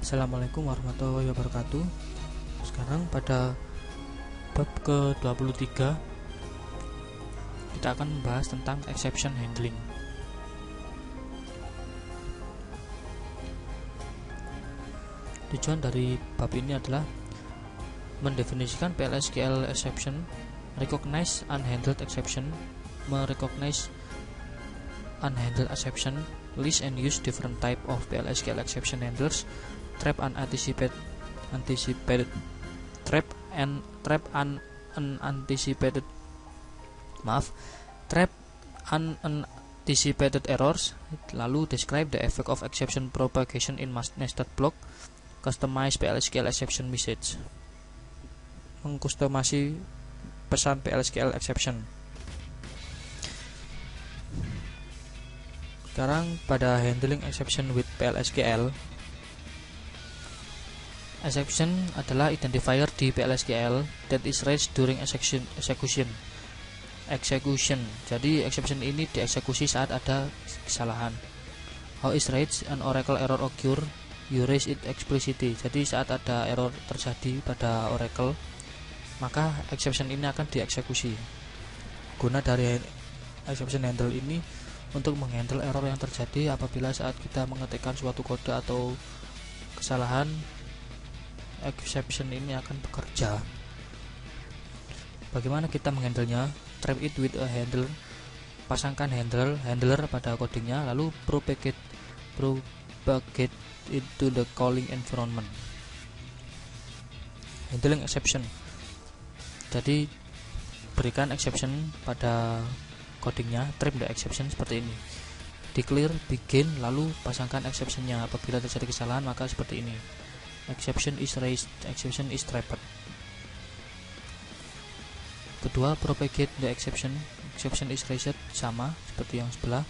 Assalamualaikum warahmatullahi wabarakatuh. Sekarang pada bab ke-23 kita akan membahas tentang exception handling. Tujuan dari bab ini adalah mendefinisikan PL/SQL exception, recognize unhandled exception, merecognize unhandled exception, list and use different type of PL/SQL exception handlers, trap unanticipated errors, lalu describe the effect of exception propagation in nested block, customize PL/SQL exception message, mengkustomasi pesan PL/SQL exception. Sekarang pada handling exception with PL/SQL. Exception adalah identifier di PL/SQL that is raised during execution. Jadi exception ini dieksekusi saat ada kesalahan. How is raised? An Oracle error occur, you raise it explicitly. Jadi saat ada error terjadi pada Oracle, maka exception ini akan dieksekusi. Guna dari exception handle ini untuk menghandle error yang terjadi apabila saat kita mengetikkan suatu kode atau kesalahan, exception ini akan bekerja. Bagaimana kita menghandlenya? Trap it with a handler. Pasangkan handler pada codingnya, lalu propagate into the calling environment. Handling exception. Jadi berikan exception pada codingnya, trap the exception seperti ini. Declare, begin, lalu pasangkan exceptionnya. Apabila terjadi kesalahan maka seperti ini. Exception is raised, exception is trapped. Kedua, propagate the exception. Exception is raised, sama seperti yang sebelah.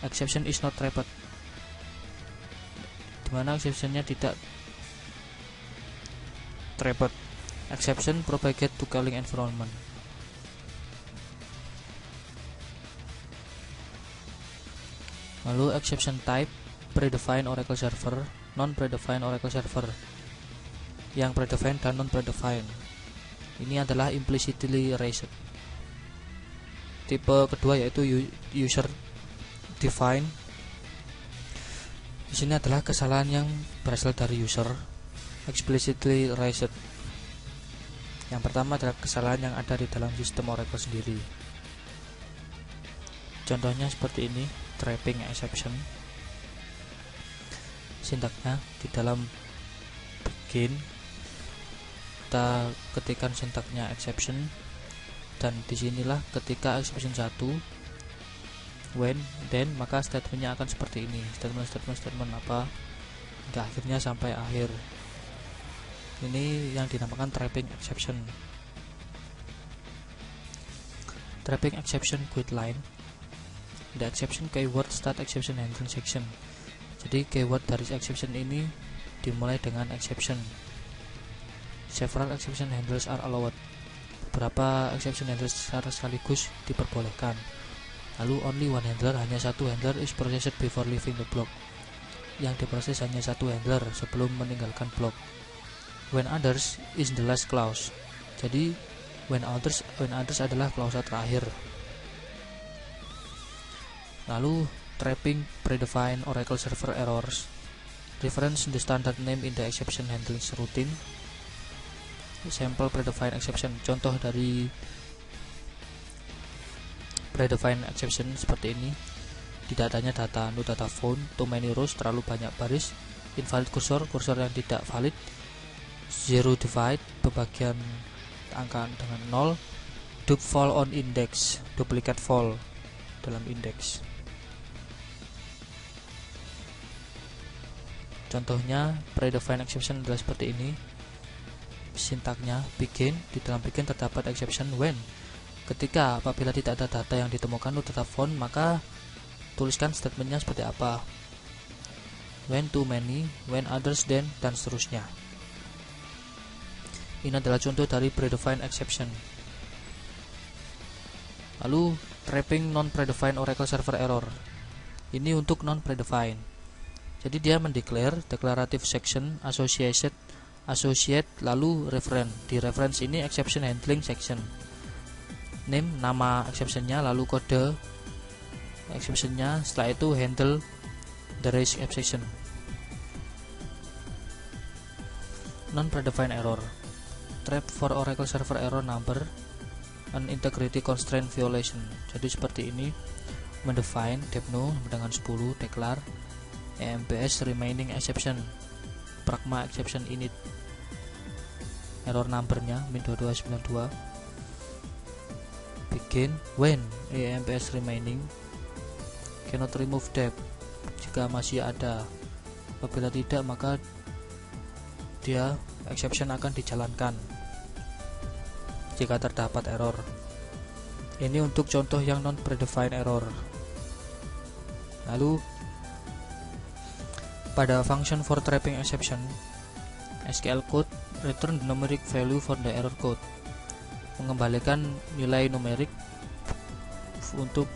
Exception is not trapped, dimana exceptionnya tidak trapped. Exception propagate to calling environment. Lalu exception type, predefined Oracle server, non-predefined Oracle server. Yang predefined dan non-predefined ini adalah implicitly raised. Tipe kedua yaitu user defined. Di sini adalah kesalahan yang berasal dari user, explicitly raised. Yang pertama adalah kesalahan yang ada di dalam sistem Oracle sendiri. Contohnya seperti ini, trapping exception. Sintaknya di dalam begin kita ketikkan sintaknya exception, dan disinilah ketika exception 1 when then, maka statementnya akan seperti ini, statement apa hingga akhirnya sampai akhir. Ini yang dinamakan trapping exception. Trapping exception quit line. The exception keyword start exception handling section. Jadi keyword dari exception ini dimulai dengan exception. Several exception handlers are allowed. Beberapa exception handlers secara sekaligus diperbolehkan. Lalu only one handler, hanya satu handler is processed before leaving the block. Yang diproses hanya satu handler sebelum meninggalkan blok. When others is the last clause. Jadi when others adalah klausa terakhir. Lalu trapping predefined Oracle server errors. Reference the standard name in the exception handling routine. Sample predefined exception. Contoh dari predefined exception seperti ini. Tidak adanya data, no data found, too many rows, terlalu banyak baris, invalid cursor yang tidak valid, zero divide, pembagian angka dengan 0, dupe fall on index, duplicate fall dalam index. Contohnya predefined exception adalah seperti ini. Sintaknya begin, di dalam begin terdapat exception when. Ketika apabila tidak ada data yang ditemukan no data found, maka tuliskan statementnya seperti apa. When too many, when others then, dan seterusnya. Ini adalah contoh dari predefined exception. Lalu trapping non-predefined Oracle server error. Ini untuk non-predefined. Jadi dia mendeclare declarative section, associate lalu reference. Di reference ini exception handling section. Name nama exceptionnya, lalu kode exceptionnya, setelah itu handle the raised exception. Non-predefined error. Trap for Oracle Server error number, an integrity constraint violation. Jadi seperti ini, mendefine depno dengan 10, declare EMPS remaining exception, pragma exception init, error numbernya min2292, begin when EMPS remaining cannot remove dep, jika masih ada, apabila tidak maka dia exception akan dijalankan jika terdapat error. Ini untuk contoh yang non predefined error. Lalu pada function for trapping exception, SQL code return the numeric value for the error code, mengembalikan nilai numerik untuk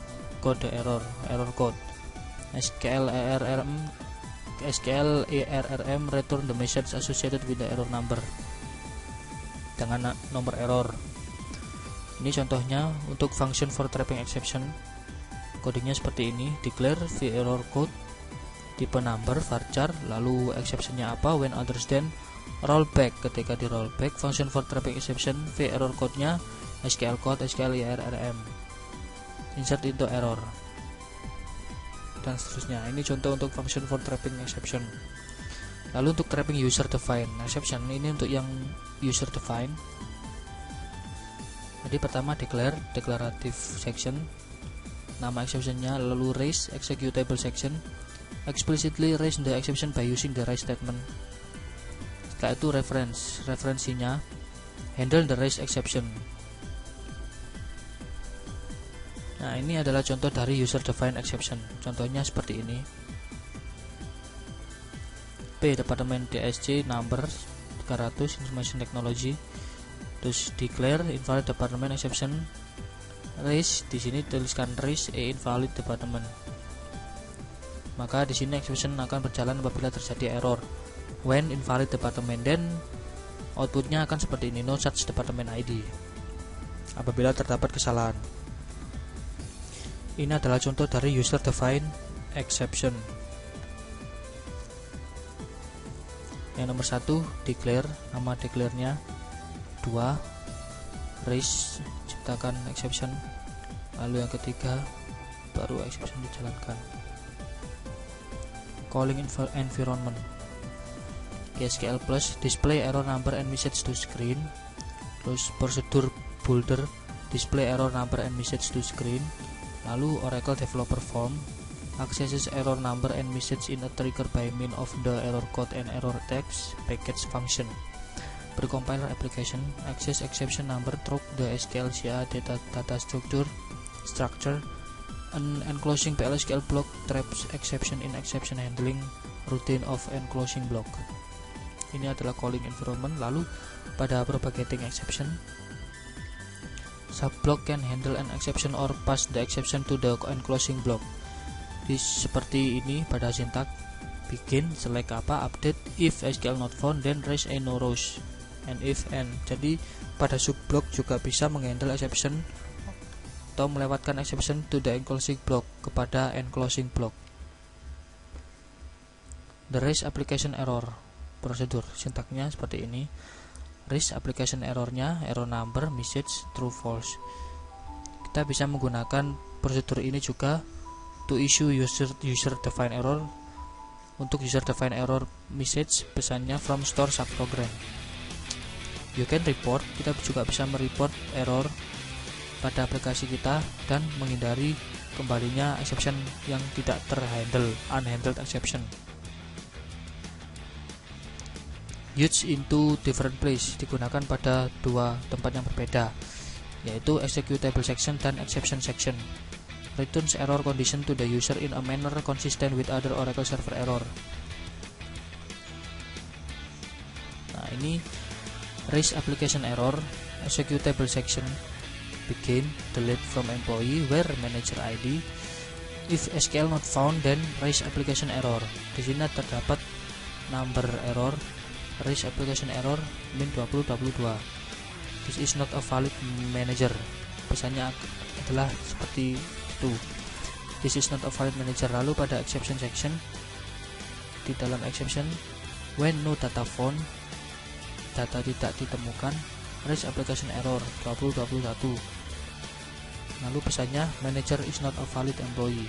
kode error code. SQL ERRM return the message associated with the error number, dengan nomor error. Ini contohnya untuk function for trapping exception. Kodenya seperti ini, declare the error code, tipe number varchar, lalu exceptionnya apa, when others then rollback. Ketika di rollback function for trapping exception, v error code-nya SQL code SQL ERRM, insert into error, dan seterusnya. Ini contoh untuk function for trapping exception. Lalu untuk trapping user defined exception, ini untuk yang user defined. Jadi pertama declarative section, nama exceptionnya, lalu raise executable section, explicitly raise the exception by using the raise statement. Setelah itu referensinya, handle the raise exception. Nah, ini adalah contoh dari user defined exception. Contohnya seperti ini. P departemen DSC number 300 information technology, terus declare invalid department exception, raise, di sini tuliskan raise invalid department. Maka di sini exception akan berjalan apabila terjadi error when invalid department, dan outputnya akan seperti ini, no such department ID, apabila terdapat kesalahan. Ini adalah contoh dari user defined exception. Yang nomor 1, declare, nama declare-nya. 2, raise, ciptakan exception. Lalu yang ketiga, baru exception dijalankan. Calling environment, SQL plus, display error number and message to screen. Terus prosedur builder, display error number and message to screen. Lalu Oracle developer form, accesses error number and message in a trigger by means of the error code and error text package function. Precompiler application, access exception number through the SQL CA data structure, an enclosing PLSQL block traps exception in exception handling routine of enclosing block. Ini adalah calling environment. Lalu pada propagating exception, subblock can handle an exception or pass the exception to the enclosing block. Seperti ini pada sintak begin, select apa, update, if SQL not found, then raise a no rows, and if and. Jadi pada subblock juga bisa menghandle exception atau melewatkan exception to the enclosing block kepada enclosing block. The raise application error prosedur, sintaknya seperti ini. Raise application errornya, error number, message, true, false. Kita bisa menggunakan prosedur ini juga to issue user defined error. Untuk user defined error message, pesannya from store subprogram. You can report, kita juga bisa mereport error pada aplikasi kita dan menghindari kembalinya exception yang tidak terhandle, unhandled exception. Use into different place, digunakan pada dua tempat yang berbeda, yaitu executable section dan exception section. Returns error condition to the user in a manner consistent with other Oracle Server error. Nah, ini raise application error, executable section, begin, delete from employee, where manager ID, If SQL not found, then raise application error. Di sini terdapat number error, raise application error min 2022. This is not a valid manager. Pesannya adalah seperti itu. This is not a valid manager. Lalu pada exception section, di dalam exception, when no data found, data tidak ditemukan, raise application error 2021. Lalu pesannya, manager is not a valid employee.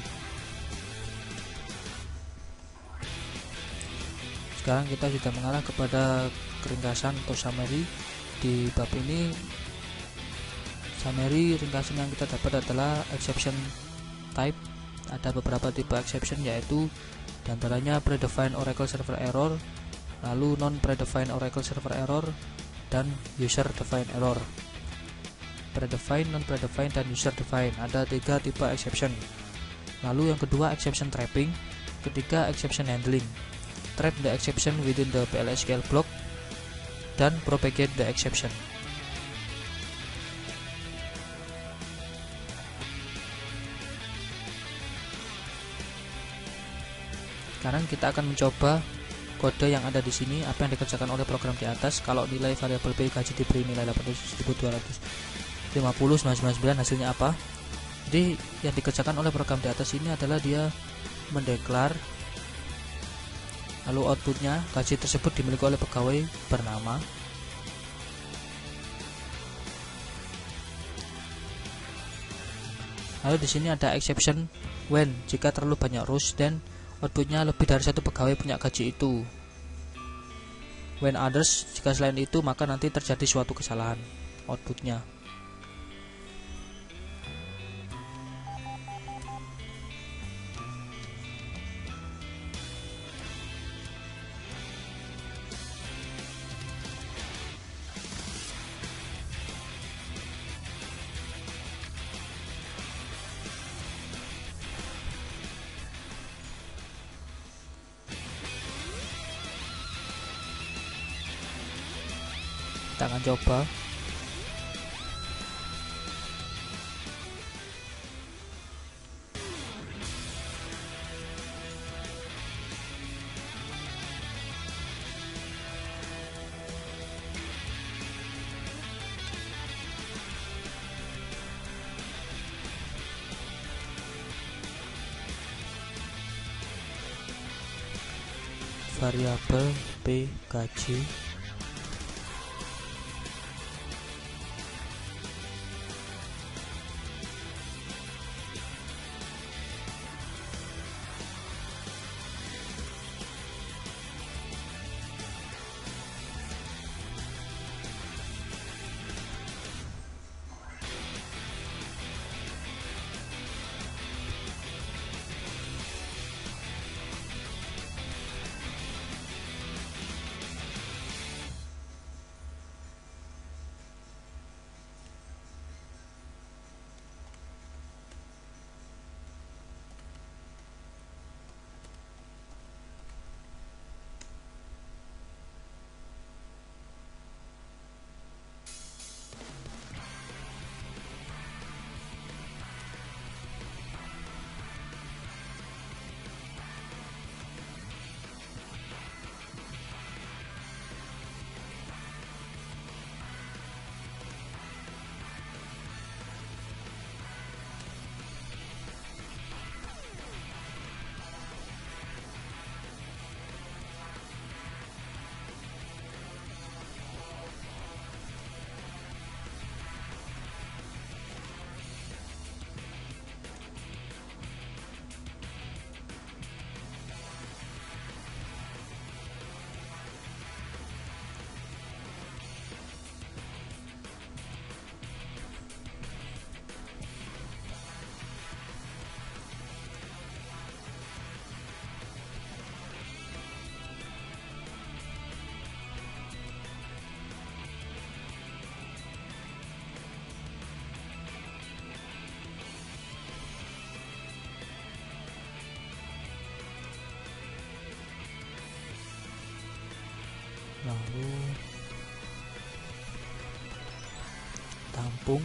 Sekarang kita sudah mengarah kepada ringkasan atau summary. Di bab ini, summary ringkasan yang kita dapat adalah exception type. Ada beberapa tipe exception, yaitu diantaranya predefined Oracle server error, lalu non-predefined Oracle server error, dan user-defined error. Predefined, non-predefined, dan user-defined. Ada 3 tipe exception. Lalu yang kedua, exception trapping. Ketiga, exception handling. Trap the exception within the PL/SQL block dan propagate the exception. Sekarang kita akan mencoba kode yang ada di sini, apa yang dikerjakan oleh program di atas. Kalau nilai variabel B gaji diberi nilai 8.250.999, hasilnya apa? Jadi yang dikerjakan oleh program di atas ini adalah dia mendeklar, lalu outputnya gaji tersebut dimiliki oleh pegawai bernama. Lalu di sini ada exception when, jika terlalu banyak rows dan outputnya lebih dari satu pegawai punya gaji itu. When others, jika selain itu maka nanti terjadi suatu kesalahan outputnya. Kita akan coba. Variabel P gaji lalu tampung,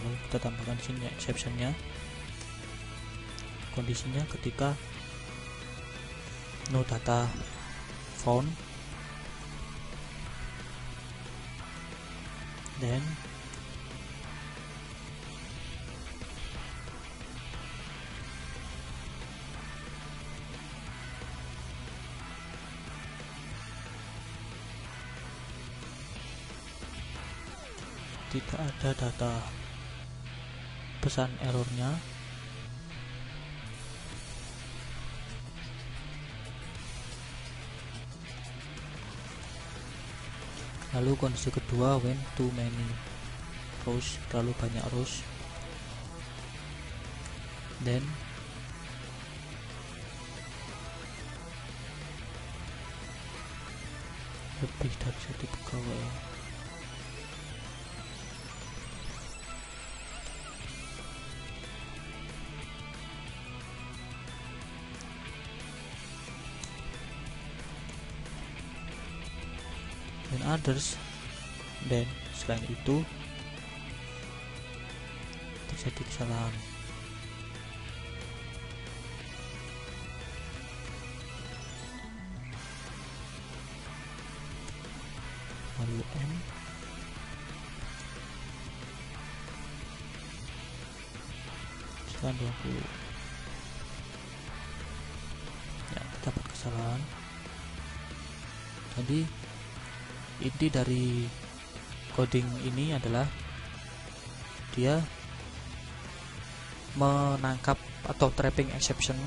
lalu kita tambahkan di sini exceptionnya. Kondisinya ketika no data found, then tidak ada data, pesan errornya. Lalu kondisi kedua, when too many rows, terlalu banyak rows, then lebih dari satu pegawai. Dan others, dan selain itu terjadi kesalahan. Lalu M, sekian 20 ya, dapat kesalahan. Jadi inti dari coding ini adalah dia menangkap atau trapping exception,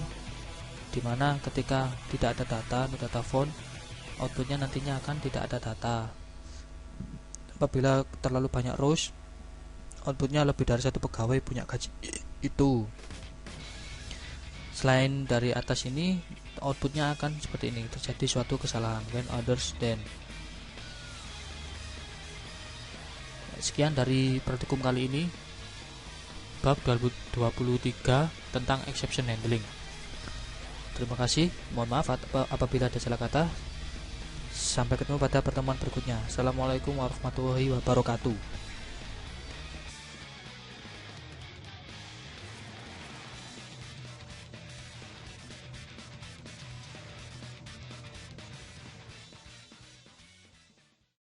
dimana ketika tidak ada data found, outputnya nantinya akan tidak ada data. Apabila terlalu banyak rows, outputnya lebih dari satu pegawai punya gaji itu. Selain dari atas ini, outputnya akan seperti ini, terjadi suatu kesalahan when others then. Sekian dari praktikum kali ini, bab 2023 tentang exception handling. Terima kasih, mohon maaf apabila ada salah kata. Sampai ketemu pada pertemuan berikutnya. Assalamualaikum warahmatullahi wabarakatuh.